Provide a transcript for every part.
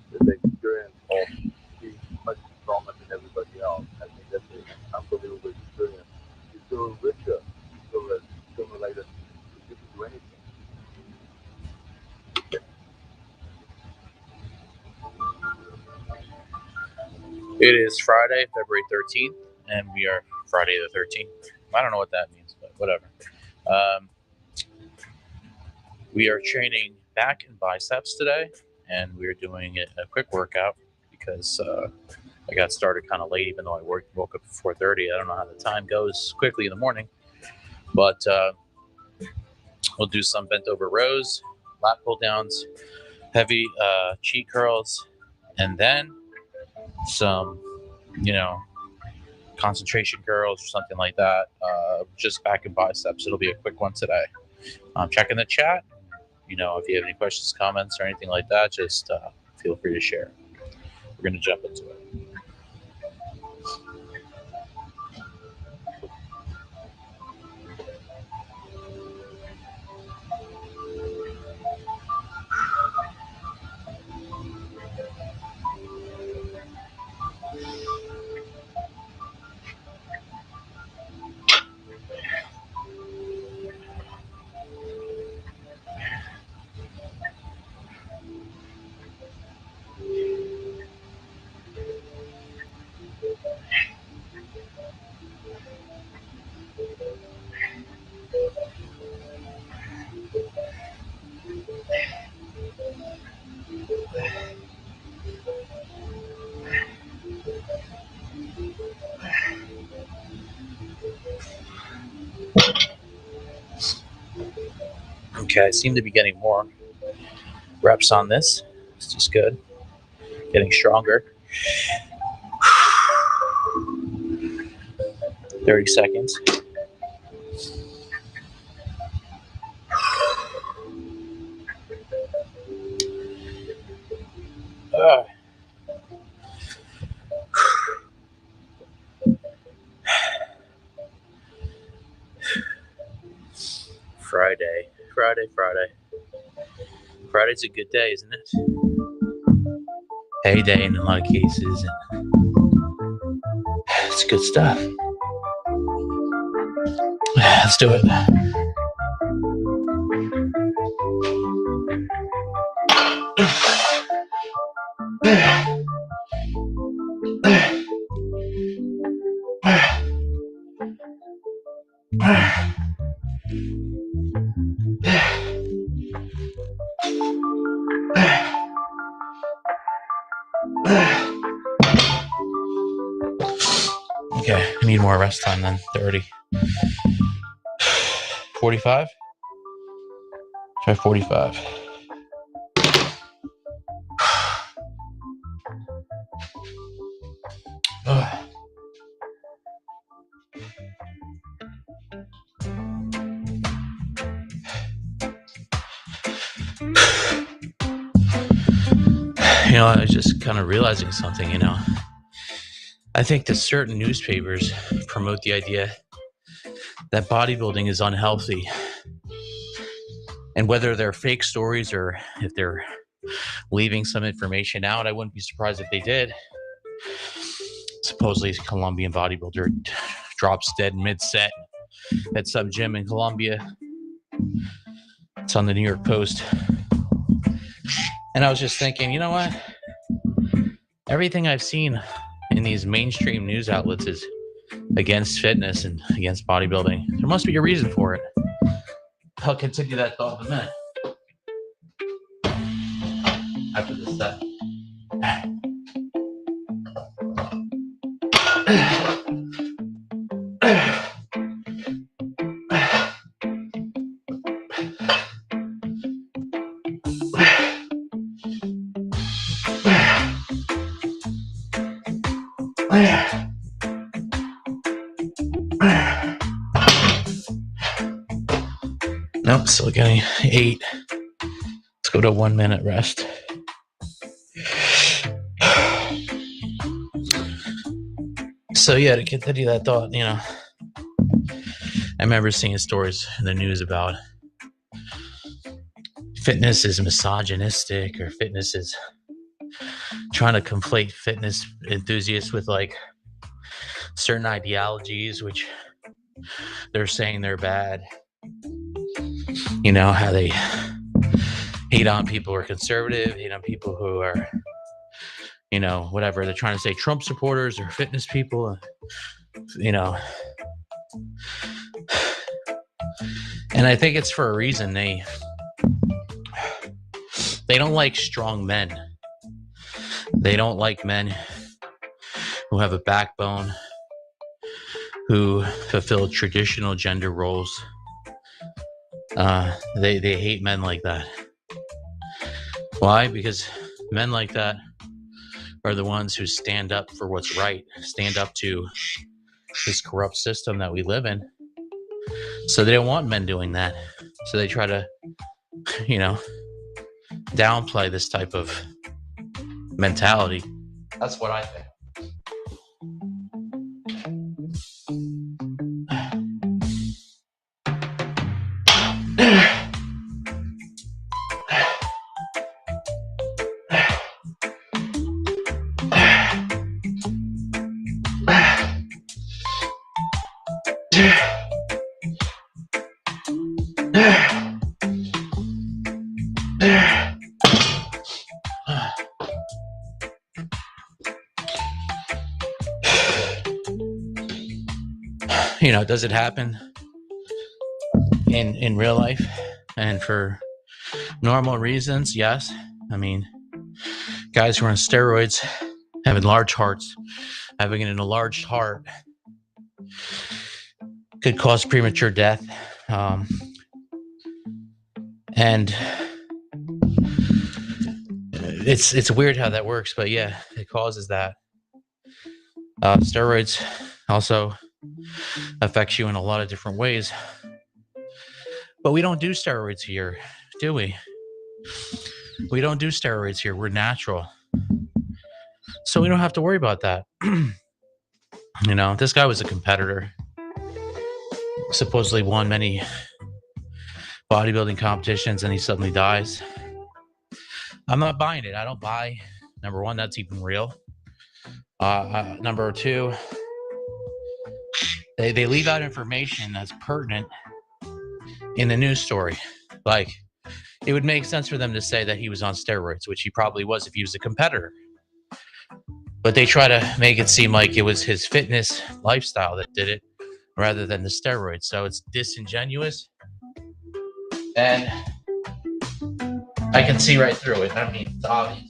This experience of being much stronger than everybody else. I think that's an unbelievable experience. You feel richer. You feel like that you can do anything. It is Friday, February 13th, and we are Friday the 13th. I don't know what that means, but whatever. We are training back and biceps today, and we're doing a quick workout because I got started kind of late, even though I woke up at 4:30. I don't know how the time goes quickly in the morning, but we'll do some bent over rows, lat pull downs, heavy cheek curls, and then some, concentration curls or something like that. Just back and biceps. It'll be a quick one today. I'm checking the chat. If you have any questions, comments, or anything like that, just feel free to share. We're going to jump into it. Okay, I seem to be getting more reps on this. It's just good. Getting stronger. 30 seconds. Friday. Friday's a good day, isn't it? Payday in a lot of cases. It's good stuff. Let's do it. Okay, I need more rest time then. 30. 45? Try 45. I was just kind of realizing something, I think that certain newspapers promote the idea that bodybuilding is unhealthy. And whether they're fake stories or if they're leaving some information out, I wouldn't be surprised if they did. Supposedly, a Colombian bodybuilder drops dead mid-set at some gym in Colombia. It's on the New York Post. And I was just thinking, you know what? Everything I've seen in these mainstream news outlets is against fitness and against bodybuilding. There must be a reason for it. I'll continue that thought in a minute. After this set. Nope, still getting 8. Let's go to 1 minute rest. So yeah, to continue that thought, I remember seeing stories in the news about fitness is misogynistic, or fitness is trying to conflate fitness enthusiasts with like certain ideologies, which they're saying they're bad. How they hate on people who are conservative, hate on people who are, whatever. They're trying to say Trump supporters or fitness people, And I think it's for a reason. They don't like strong men. They don't like men who have a backbone, who fulfill traditional gender roles. They hate men like that. Why? Because men like that are the ones who stand up for what's right, stand up to this corrupt system that we live in. So they don't want men doing that. So they try to, downplay this type of mentality. That's what I think. Does it happen in real life and for normal reasons? Yes. I mean, guys who are on steroids, having large hearts, having an enlarged heart could cause premature death. And it's weird how that works, but yeah, it causes that. Steroids also affects you in a lot of different ways. But we don't do steroids here, do we? We don't do steroids here. We're natural. So we don't have to worry about that. This guy was a competitor. Supposedly won many bodybuilding competitions, and he suddenly dies. I'm not buying it. I don't buy, number one, that's even real. Number two, they leave out information that's pertinent in the news story. Like, it would make sense for them to say that he was on steroids, which he probably was if he was a competitor. But they try to make it seem like it was his fitness lifestyle that did it rather than the steroids. So it's disingenuous. And I can see right through it. I mean, it's obvious.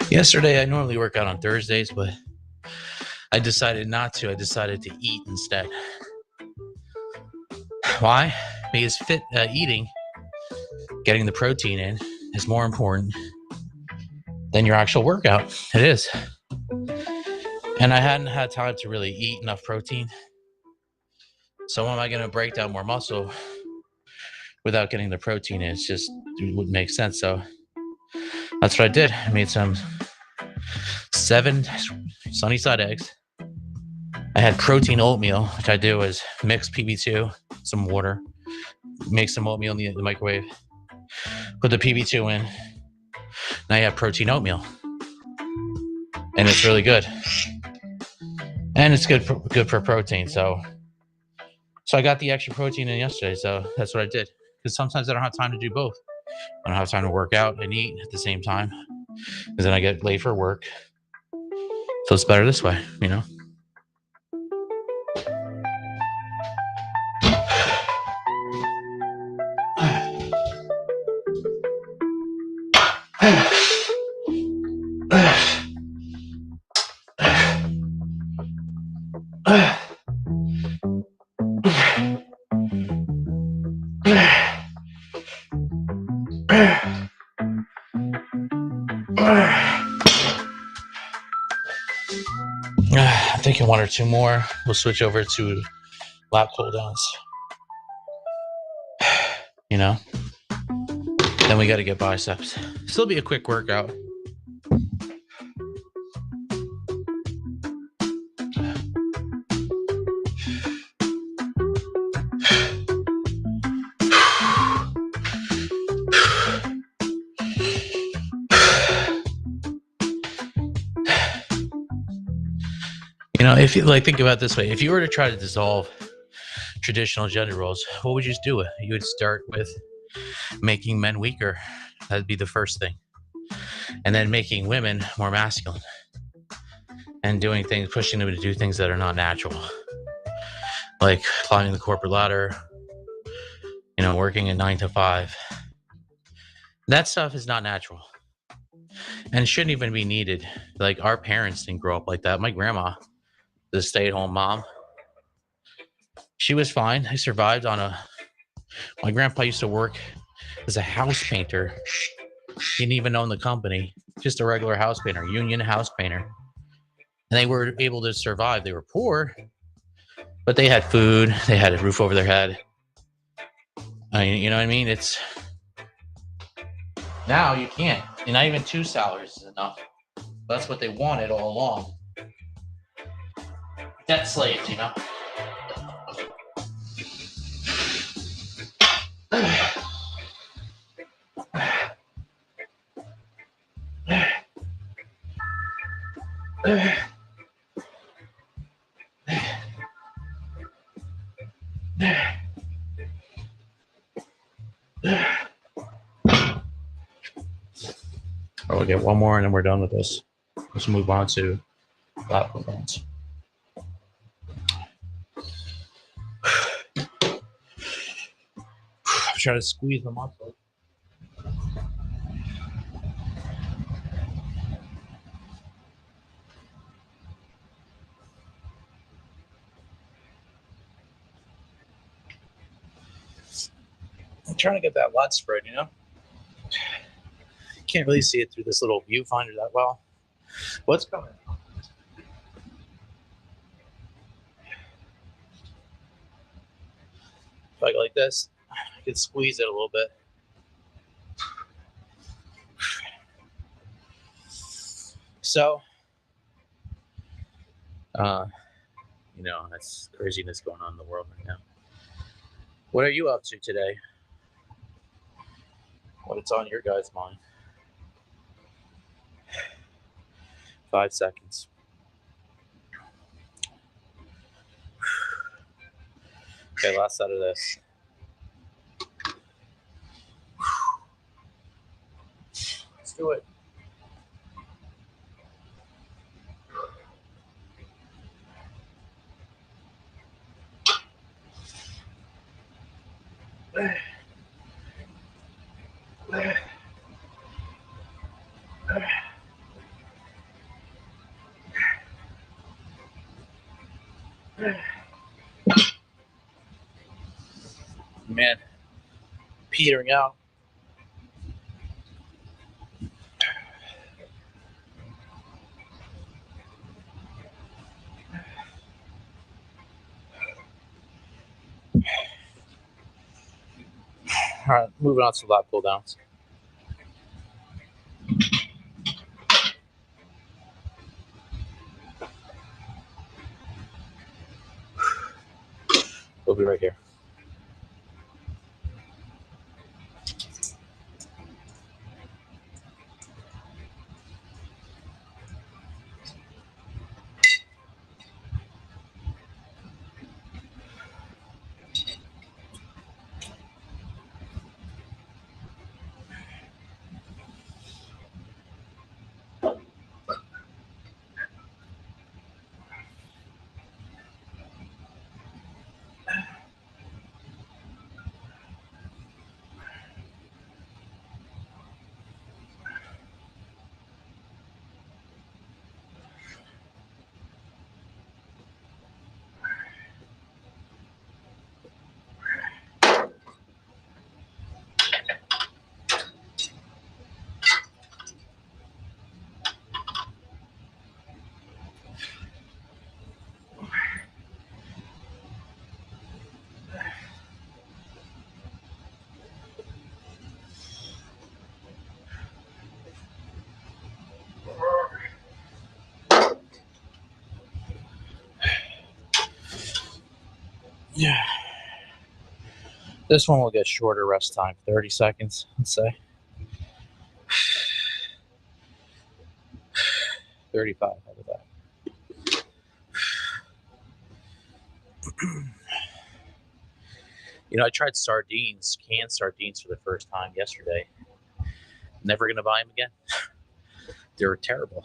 Yesterday, I normally work out on Thursdays, but I decided not to. I decided to eat instead. Why? Because eating, getting the protein in, is more important than your actual workout. It is. And I hadn't had time to really eat enough protein. So am I going to break down more muscle without getting the protein in? It wouldn't make sense. So that's what I did. I made some 7 sunny side eggs. I had protein oatmeal, which I do is mix PB2, some water, make some oatmeal in the microwave, put the PB2 in. Now you have protein oatmeal. And it's really good. And it's good for protein. So I got the extra protein in yesterday. So that's what I did. Because sometimes I don't have time to do both. I don't have time to work out and eat at the same time. Because then I get late for work. So it's better this way, I'm thinking one or two more. We'll switch over to lap cool downs. You know? Then we got to get biceps. Still be a quick workout. You know, if you like, think about it this way: if you were to try to dissolve traditional gender roles, what would you do? You would start with making men weaker. That'd be the first thing, and then making women more masculine, and doing things, pushing them to do things that are not natural, like climbing the corporate ladder. You know, working a 9 to 5. That stuff is not natural, and it shouldn't even be needed. Like our parents didn't grow up like that. My grandma, the stay-at-home mom, she was fine. They survived on a. My grandpa used to work as a house painter. He didn't even own the company, just a regular house painter, union house painter. And they were able to survive. They were poor, but they had food. They had a roof over their head. I mean, you know what I mean? It's now you can't. And not even 2 salaries is enough. That's what they wanted all along. Debt slaves, you know. Oh, we'll get one more and then we're done with this. Let's move on to platform bones. I'm trying to squeeze them up. I'm trying to get that lat spread, you know? Can't really see it through this little viewfinder that well. What's coming? If I go like this, I can squeeze it a little bit. So, you know, that's craziness going on in the world right now. What are you up to today? What's on your guys' mind? 5 seconds. Okay, last out of this. Let's do it. Man, petering out. All right, moving on to lat pull downs. We'll be right here. Yeah. This one will get shorter rest time, 30 seconds, let's say. 35 out of that. I tried canned sardines for the first time yesterday. Never going to buy them again. They're terrible.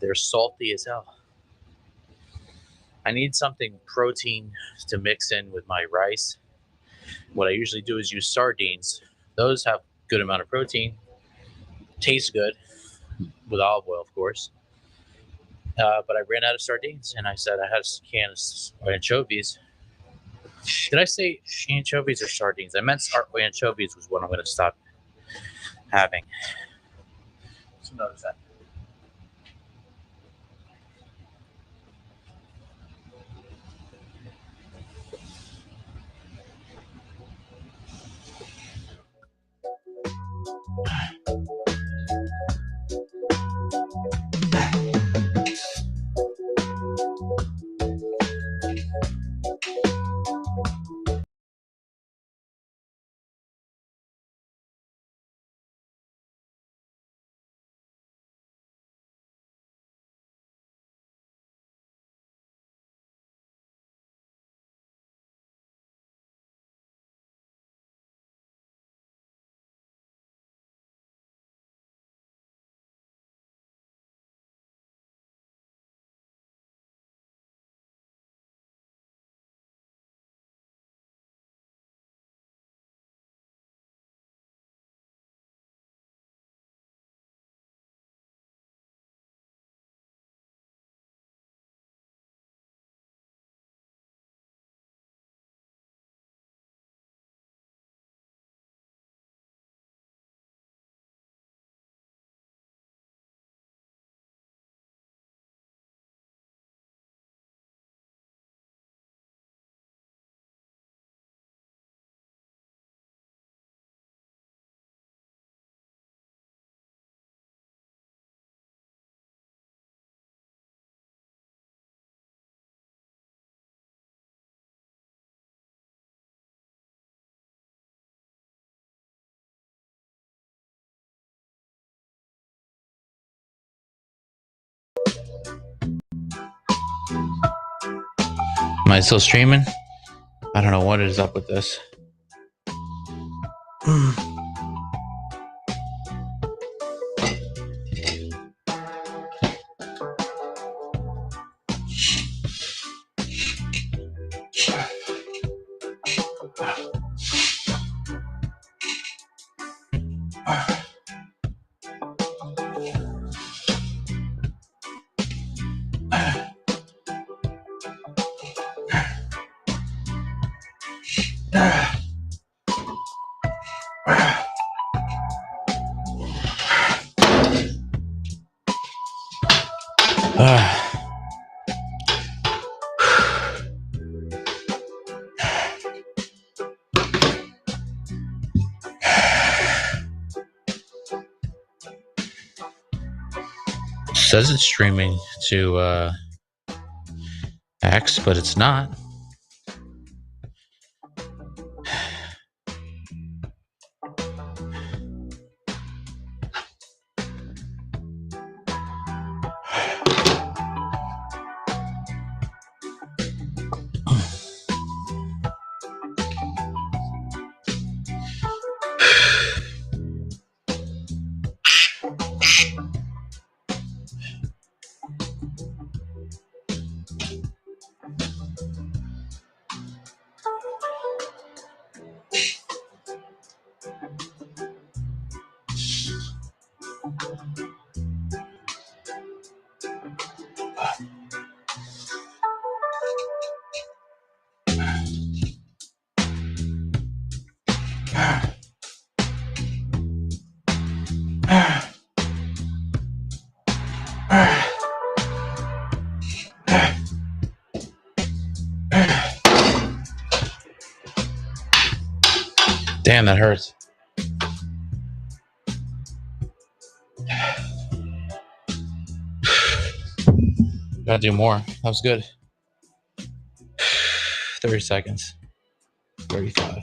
They're salty as hell. I need something protein to mix in with my rice. What I usually do is use sardines. Those have good amount of protein, taste good with olive oil, of course. But I ran out of sardines, and I said I had a can of anchovies. Did I say anchovies or sardines? I meant anchovies was what I'm going to stop having. So notice that. Am I still streaming? I don't know what is up with this. Says it's streaming to X, but it's not. Damn, that hurts. Gotta do more. That was good. 30 seconds. 35.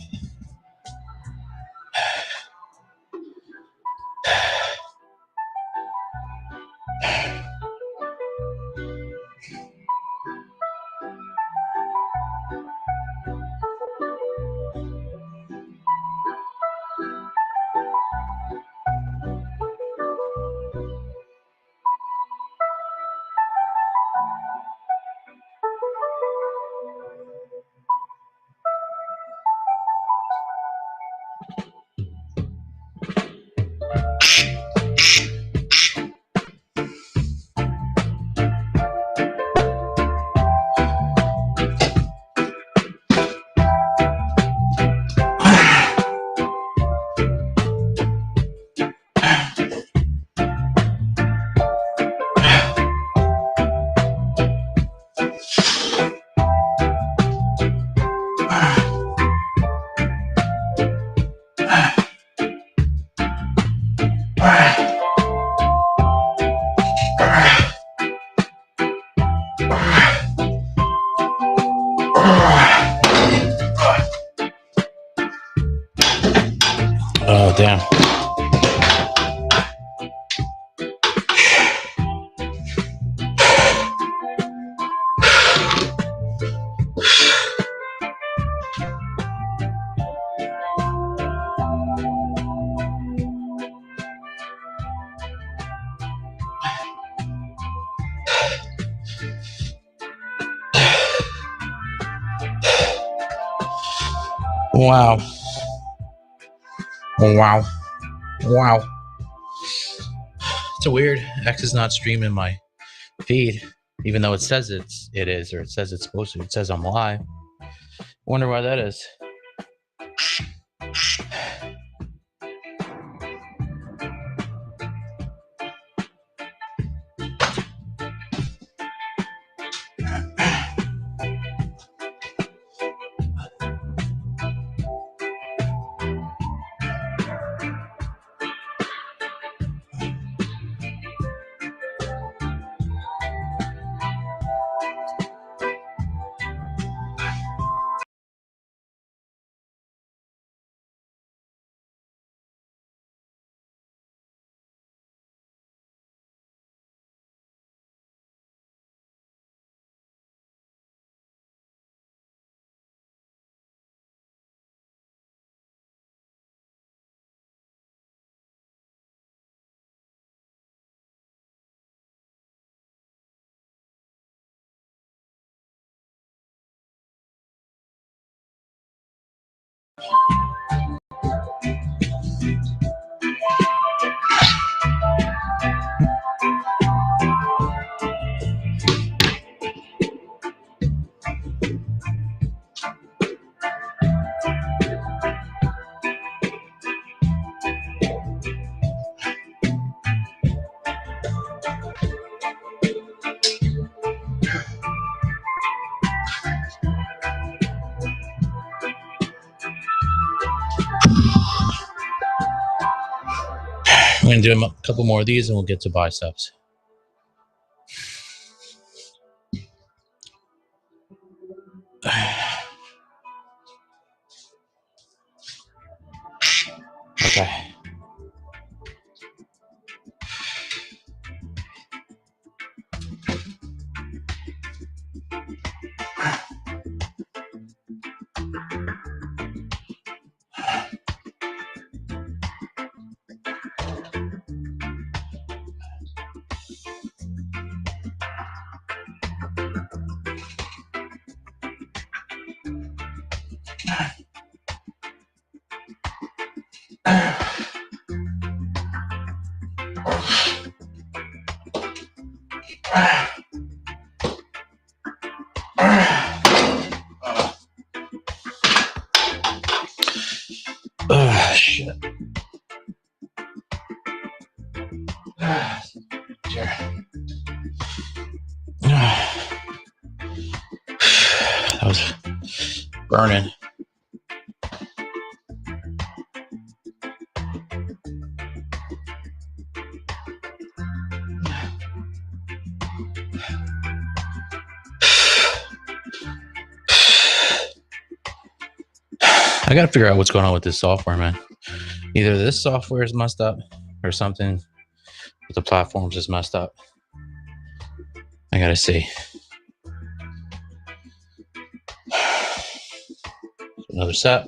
Oh, damn. Wow. Wow. Wow. It's a weird. X is not streaming my feed, even though it says it is, or it says it's supposed to. It says I'm live. Wonder why that is. I'm gonna do a couple more of these, and we'll get to biceps. Okay. Shit. That was burning. I got to figure out what's going on with this software, man. Either this software is messed up or something with the platforms is messed up. I got to see. Another set.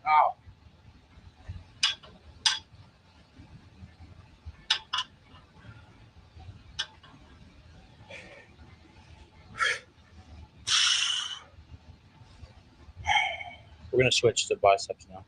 Ow. We're going to switch to biceps now.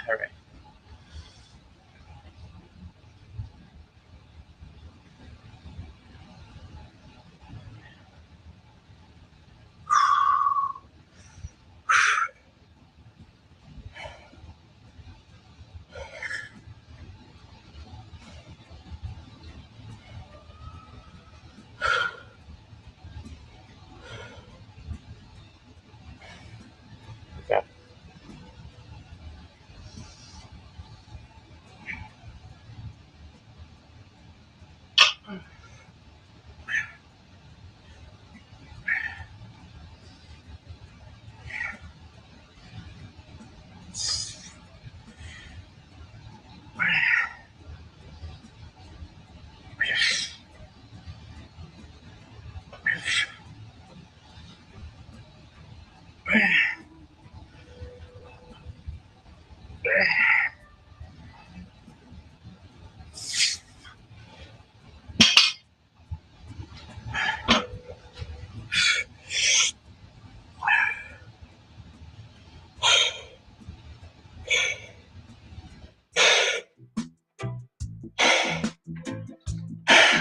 All right. Okay.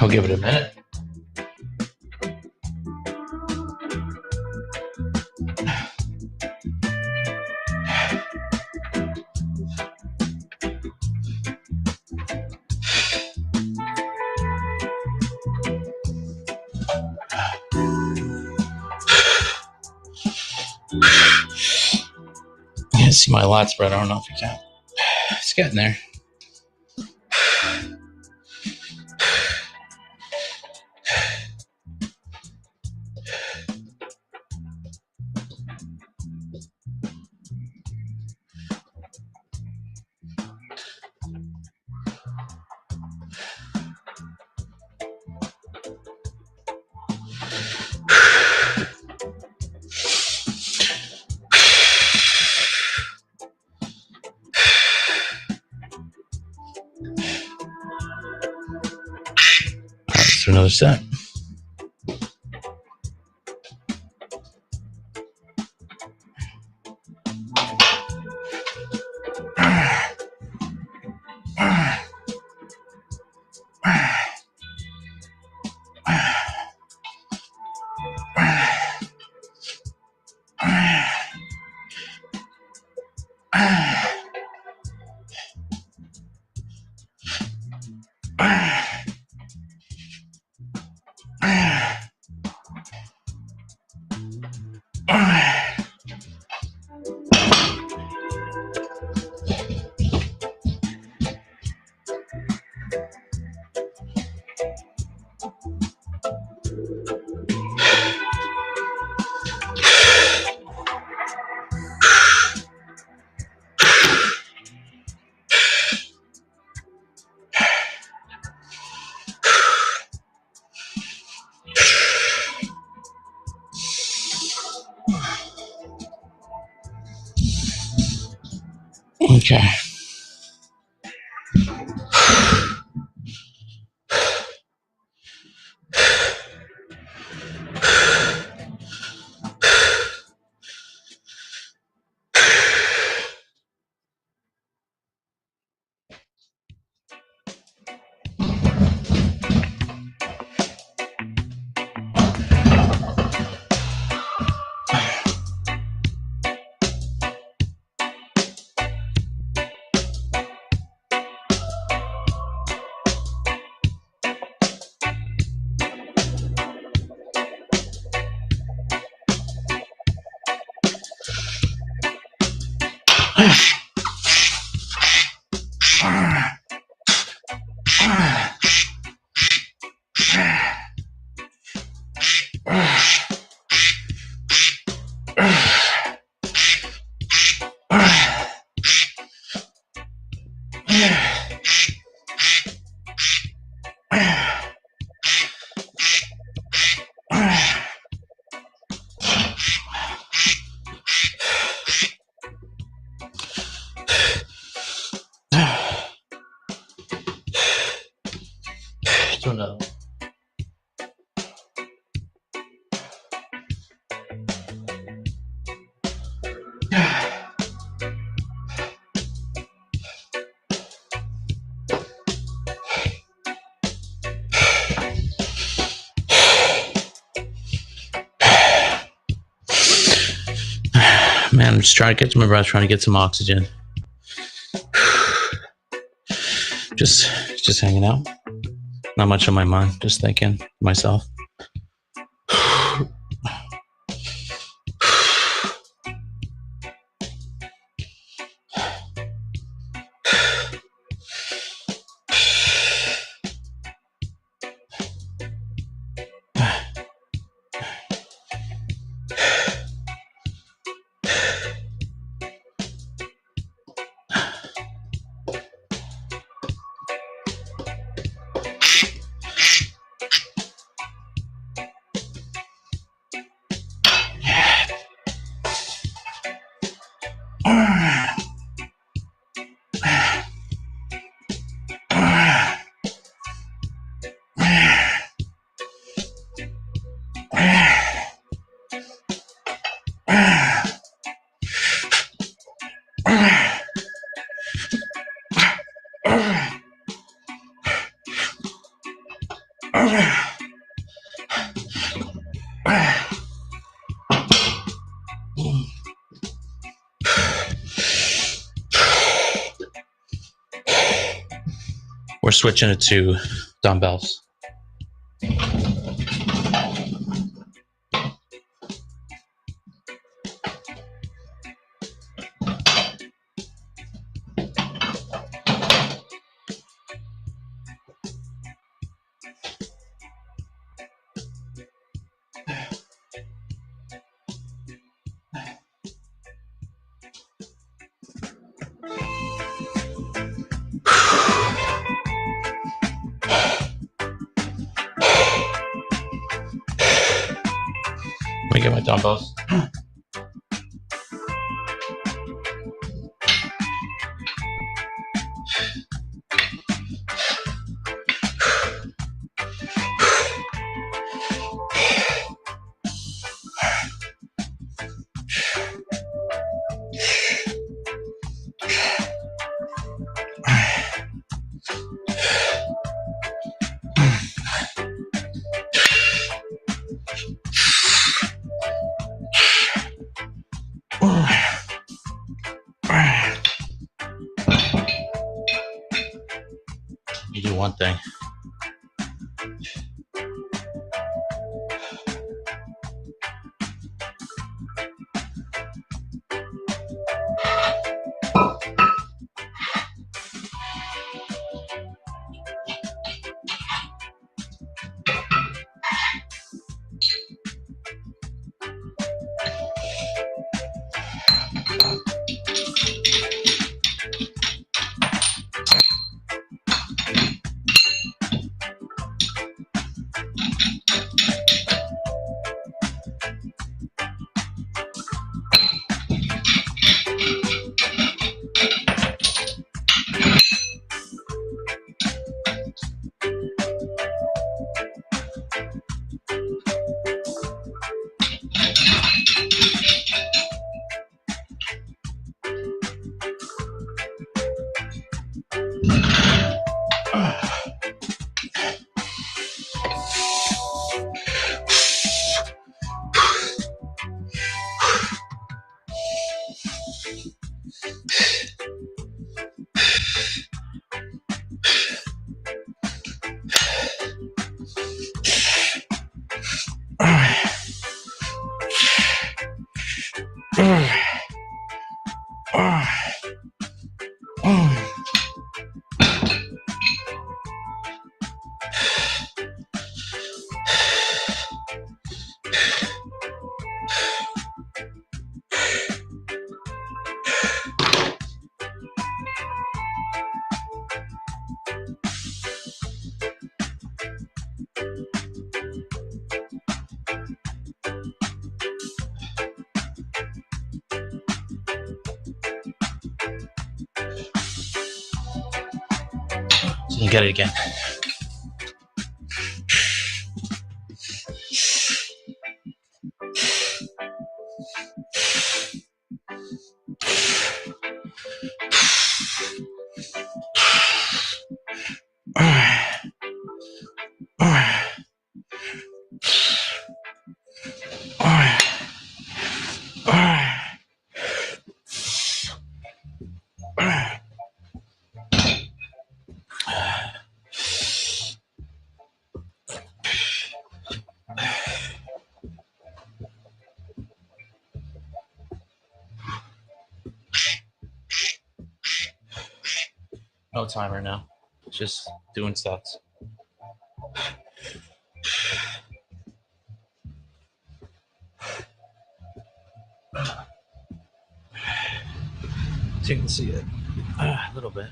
I'll give it a minute. You can see my lot spread. I don't know if you can. It's getting there. Let's do another set. Okay. Do another one. Man, I'm just trying to get to my breath, trying to get some oxygen. Just hanging out. Not much on my mind. Just thinking to myself. We're switching it to dumbbells. Let me get my dumbbells. You do one thing. So you get it again. No timer now. Just doing sets. So you can see it a little bit.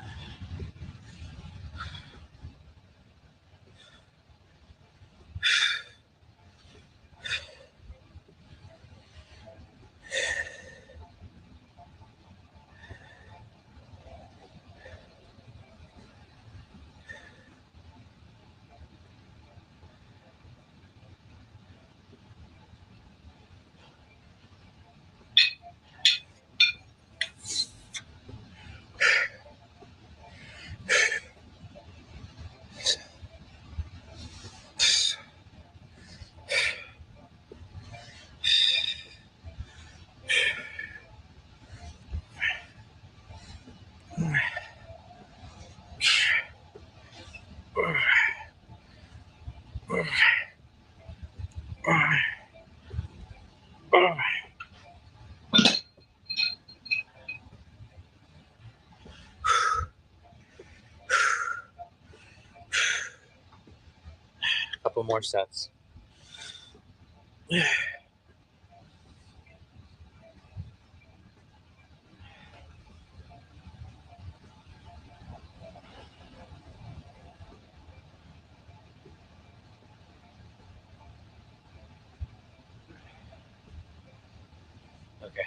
Couple more sets. Okay.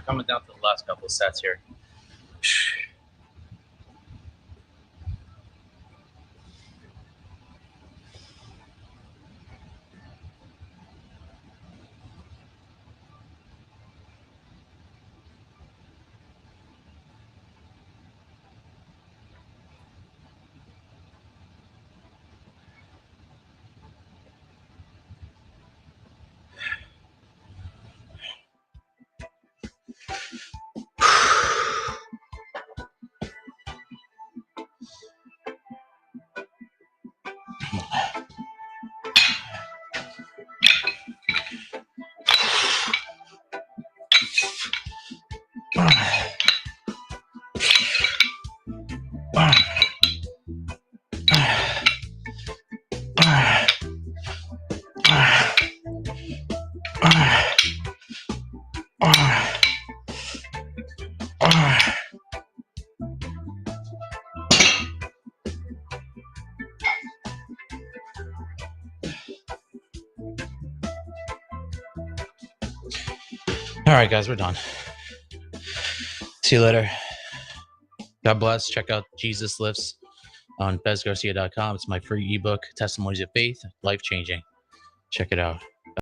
Coming down to the last couple of sets here. All right, guys, we're done. See you later. God bless. Check out Jesus Lifts on bezgarcia.com. It's my free ebook, Testimonies of Faith, life changing. Check it out.